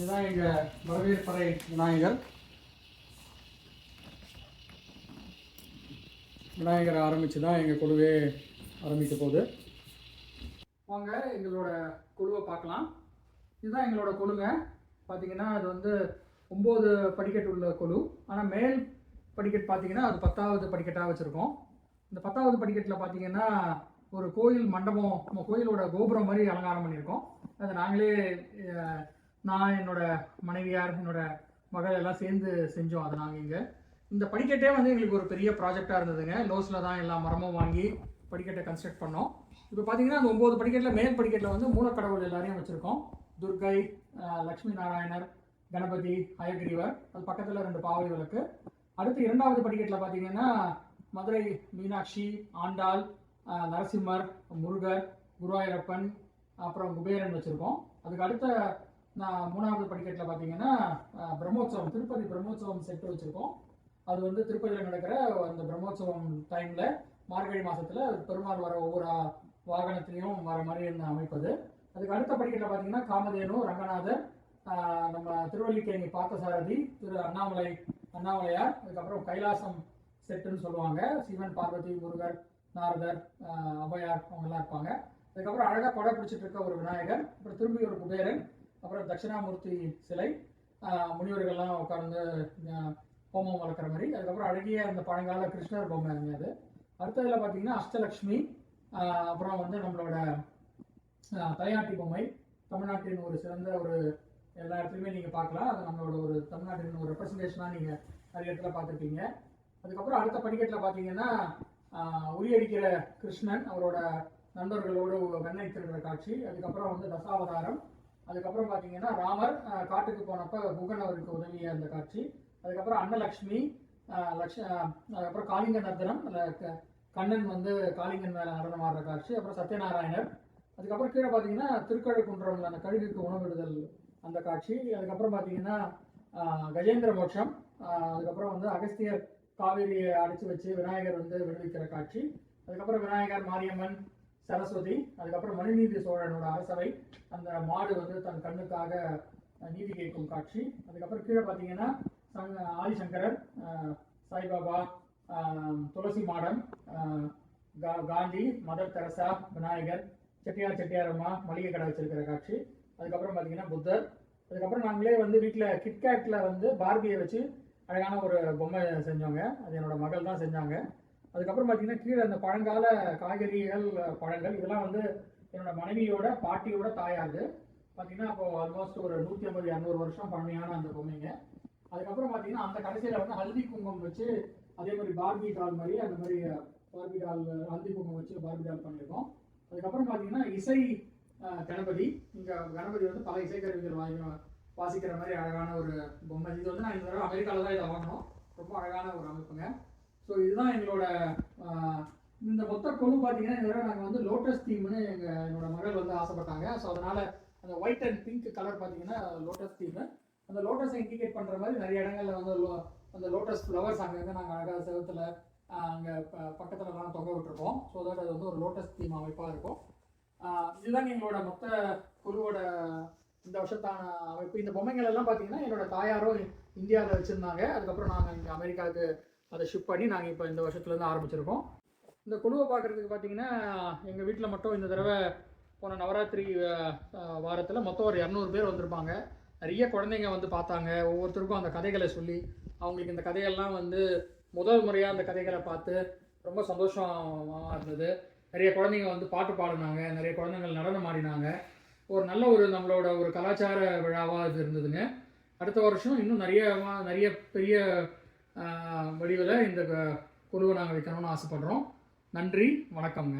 இதுதான் எங்கள் வரவேற்பறை விநாயகர். விநாயகர் ஆரம்பித்து தான் எங்கள் குழுவே ஆரம்பிக்க போகுது. வாங்க எங்களோட குழுவை பார்க்கலாம். இதுதான் எங்களோட குழுங்க. பார்த்திங்கன்னா அது வந்து 9 படிக்கட்டு உள்ள குழு. ஆனால் மேல் படிக்கட்டு பார்த்திங்கன்னா அது 10வது படிக்கட்டாக வச்சுருக்கோம். இந்த 10வது படிக்கட்டில் பார்த்திங்கன்னா ஒரு கோயில் மண்டபம், நம்ம கோயிலோட கோபுரம் மாதிரி அலங்காரம் பண்ணியிருக்கோம். அதை நாங்களே நான் என்னோட மனைவியார் என்னோட மகள் எல்லாம் சேர்ந்து செஞ்சோம். அதை நாங்கள் இங்கே இந்த படிக்கட்டே வந்து எங்களுக்கு ஒரு பெரிய ப்ராஜெக்டாக இருந்ததுங்க. லோஸில் தான் எல்லா மரமும் வாங்கி படிக்கட்டை கன்ஸ்ட்ரக்ட் பண்ணோம். இப்போ பார்த்தீங்கன்னா அந்த 9 படிக்கட்டில் மேல் படிக்கட்டில் வந்து மூலக்கடவுள் எல்லாரையும் வச்சுருக்கோம். துர்கை, லக்ஷ்மி நாராயணர், கணபதி, ஹயக்ரீவர், அது பக்கத்தில் 2 பாவை விளக்கு. அடுத்து 2வது படிக்கட்டில் பார்த்தீங்கன்னா மதுரை மீனாட்சி, ஆண்டாள், நரசிம்மர், முருகர், குருவாயூரப்பன், அப்புறம் குபேரன் வச்சுருக்கோம். அதுக்கு அடுத்த 3வது படிக்கட்டில் பார்த்தீங்கன்னா பிரம்மோற்சவம், திருப்பதி பிரம்மோற்சவம் செட்டு வச்சுருக்கோம். அது வந்து திருப்பதியில் நடக்கிற அந்த பிரம்மோற்சவம் டைமில் மார்கழி மாதத்தில் பெருமாள் வர ஒவ்வொரு வாகனத்திலையும் வர மாதிரி அமைப்பது. அதுக்கு அடுத்த படிக்கட்டில் பார்த்தீங்கன்னா காமதேனு, ரங்கநாதர், நம்ம திருவல்லிக்கேணி பார்த்தசாரதி, திரு அண்ணாமலையார், அதுக்கப்புறம் கைலாசம் செட்டுன்னு சொல்லுவாங்க. சிவன், பார்வதி, முருகர், நாரதர், அபயார் அவங்கெல்லாம் இருப்பாங்க. அதுக்கப்புறம் அழகாக கொடை பிடிச்சிட்டு இருக்க ஒரு விநாயகர், அப்புறம் திரும்பி ஒரு குபேரன், அப்புறம் தட்சிணாமூர்த்தி சிலை, முனிவர்கள்லாம் உட்கார்ந்து ஹோமம் வளர்க்குற மாதிரி. அதுக்கப்புறம் அழகிய அந்த பழங்கால கிருஷ்ணர் பொம்மை இருந்தது. அடுத்ததில் பார்த்தீங்கன்னா அஷ்டலக்ஷ்மி, அப்புறம் வந்து நம்மளோட தலையாட்டி பொம்மை, தமிழ்நாட்டின் ஒரு சிறந்த ஒரு எல்லா இடத்துலையுமே நீங்கள் பார்க்கலாம். அது நம்மளோட ஒரு தமிழ்நாட்டின் ஒரு ரெப்ரஸன்டேஷனாக நீங்கள் நிறைய இடத்துல பார்த்துருப்பீங்க. அதுக்கப்புறம் அடுத்த படிக்கட்டில் பார்த்தீங்கன்னா உரியடிக்கிற கிருஷ்ணன் அவரோட நண்பர்களோடு வெண்ணெய் திருடுற காட்சி. அதுக்கப்புறம் வந்து தசாவதாரம். அதுக்கப்புறம் பார்த்தீங்கன்னா ராமர் காட்டுக்கு போனப்போ குகன் அவருக்கு உதவிய அந்த காட்சி. அதுக்கப்புறம் அன்னலக்ஷ்மி, அதுக்கப்புறம் காளிங்க நர்த்தனம், கண்ணன் வந்து காளிங்கன் மேலே நடனம் ஆடுற காட்சி. அப்புறம் சத்யநாராயணர். அதுக்கப்புறம் கீழே பார்த்தீங்கன்னா திருக்கழுக்குன்றம், அந்த கழுகுக்கு உணவிடுதல் அந்த காட்சி. அதுக்கப்புறம் பார்த்தீங்கன்னா கஜேந்திர மோட்சம். அதுக்கப்புறம் வந்து அகஸ்தியர் காவேரியை அடைச்சி வச்சு விநாயகர் வந்து விடுவிக்கிற காட்சி. அதுக்கப்புறம் விநாயகர், மாரியம்மன், சரஸ்வதி. அதுக்கப்புறம் மனுநீதி சோழனோட அரசவை, அந்த மாடு வந்து தன் கண்ணுக்காக நீதி கேட்கும் காட்சி. அதுக்கப்புறம் கீழே பார்த்தீங்கன்னா ஆதிசங்கரர், சாய்பாபா, துளசி மாடம், காந்தி, மதர் தெரசா, விநாயகர், செட்டியாரம்மா மளிகை கடை வச்சிருக்கிற காட்சி. அதுக்கப்புறம் பார்த்தீங்கன்னா புத்தர். அதுக்கப்புறம் நாங்களே வந்து வீட்டில் கிட்கேட்டில் வந்து பார்பியை வச்சு அழகான ஒரு பொம்மை செஞ்சோங்க. அது என்னோட மகள் தான் செஞ்சாங்க. அதுக்கப்புறம் பார்த்தீங்கன்னா கீழே அந்த பழங்கால காய்கறிகள், பழங்கள் இதெல்லாம் வந்து என்னோட மனைவியோட பாட்டியோட தாயாரு. பார்த்தீங்கன்னா அப்போ ஆல்மோஸ்ட் ஒரு 150-200 வருஷம் பழமையான அந்த பொம்மைங்க. அதுக்கப்புறம் பார்த்தீங்கன்னா அந்த கடைசியில் வந்து ஹல்தி குங்குமம் வச்சு அதே மாதிரி பார்பி டால் மாதிரி அந்த மாதிரி பார்பி டால் ஹல்தி குங்குமம் வச்சு பார்பி டால் பண்ணியிருக்கோம். அதுக்கப்புறம் பார்த்தீங்கன்னா இசை கணபதி. இங்கே கணபதி வந்து பல இசைக்கருவிகள் வாசிக்கிற மாதிரி அழகான ஒரு பொம்மை. இது வந்து நான் இந்த தடவை அமெரிக்காவில் தான் இதை வாங்கினோம். ரொம்ப அழகான ஒரு அமைப்புங்க. ஸோ இதுதான் எங்களோட இந்த மொத்த குழு. பார்த்தீங்கன்னா இந்த தடவை நாங்கள் வந்து லோட்டஸ் தீம்னு என்னோட மகள் வந்து ஆசைப்பட்டாங்க. ஸோ அதனால் அந்த ஒயிட் அண்ட் பிங்க் கலர் பார்த்தீங்கன்னா லோட்டஸ் தீமு. அந்த லோட்டஸை இண்டிகேட் பண்ணுற மாதிரி நிறைய இடங்களில் வந்து அந்த லோட்டஸ் ஃப்ளவர்ஸ் அங்கங்கே நாங்கள் அழகாக செவத்தில் அங்கே பக்கத்துலலாம் தொங்க விட்டுருக்கோம். ஸோ தட் அது வந்து ஒரு லோட்டஸ் தீம் அமைப்பாக இருக்கும். இதுதான் எங்களோட மொத்த குழுவோட இந்த வருஷத்தான அமைப்பு. இந்த பொம்மைகள் எல்லாம் பார்த்தீங்கன்னா என்னோட தாயாரோ இந்தியாவில் வச்சுருந்தாங்க. அதுக்கப்புறம் நாங்கள் இங்கே அமெரிக்காவுக்கு அதை ஷிப் பண்ணி நாங்கள் இப்போ இந்த வருஷத்துலேருந்து ஆரம்பிச்சிருக்கோம். இந்த குழுவை பார்க்குறதுக்கு பார்த்தீங்கன்னா எங்கள் வீட்டில் மட்டும் இந்த தடவை போன நவராத்திரி வாரத்தில் மொத்தம் ஒரு 200 பேர் வந்திருப்பாங்க. நிறைய குழந்தைங்க வந்து பார்த்தாங்க. ஒவ்வொருத்தருக்கும் அந்த கதைகளை சொல்லி அவங்களுக்கு இந்த கதைகள்லாம் வந்து முதல் முறையாக அந்த கதைகளை பார்த்து ரொம்ப சந்தோஷமாக இருந்தது. நிறைய குழந்தைங்க வந்து பாட்டு பாடினாங்க, நிறைய குழந்தைங்கள் நடனம் ஆடினாங்க. ஒரு நல்ல ஒரு நம்மளோட ஒரு கலாச்சார விழாவாக இது இருந்ததுங்க. அடுத்த வருஷம் இன்னும் நிறைய பெரிய வடிவில் இந்த குழுவை நாங்கள் வைக்கணும்னு ஆசைப்படுறோம். நன்றி, வணக்கம்ங்க.